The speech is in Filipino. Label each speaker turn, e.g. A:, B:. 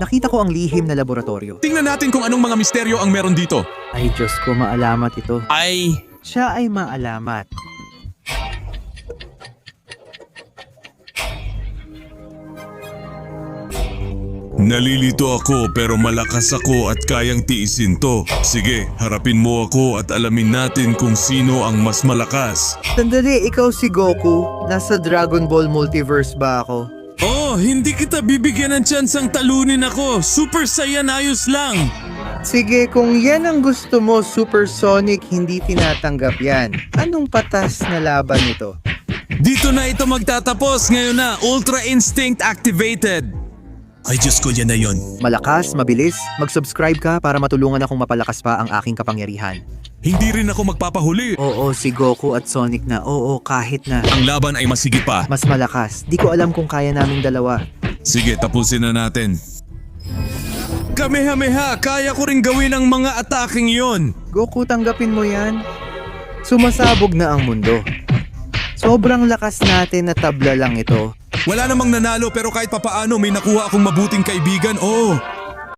A: Nakita ko ang lihim na laboratorio.
B: Tingnan natin kung anong mga misteryo ang meron dito.
A: Ay Diyos ko, maalamat ito.
B: Ay,
A: Siya ay maalamat.
B: nalilito ako pero malakas ako at kayang tiisin to. Sige, harapin mo ako at alamin natin kung sino ang mas malakas.
A: Sandali, ikaw si Goku. Nasa Dragon Ball Multiverse ba ako?
B: Oh, hindi kita bibigyan ng tsansang talunin ako. Super Saiyan ayos lang.
A: Sige, kung yan ang gusto mo, Supersonic, hindi tinatanggap yan. Anong patas na laban ito?
B: Dito na ito magtatapos. Ngayon na, Ultra Instinct activated. Ay Diyos ko, yan na yun.
A: Malakas, mabilis, mag-subscribe ka para matulungan akong mapalakas pa ang aking kapangyarihan.
B: Hindi rin ako magpapahuli.
A: Oo, si Goku at Sonic na. Oo, kahit na.
B: Ang laban ay masigit pa.
A: Mas malakas. Di ko alam kung kaya naming dalawa.
B: Sige, tapusin na natin. Kamehameha, kaya ko rin gawin ang mga ataking yon.
A: Goku, tanggapin mo yan. Sumasabog na ang mundo. Sobrang lakas natin na tabla lang ito.
B: Wala namang nanalo pero kahit papaano may nakuha akong mabuting kaibigan. Oo,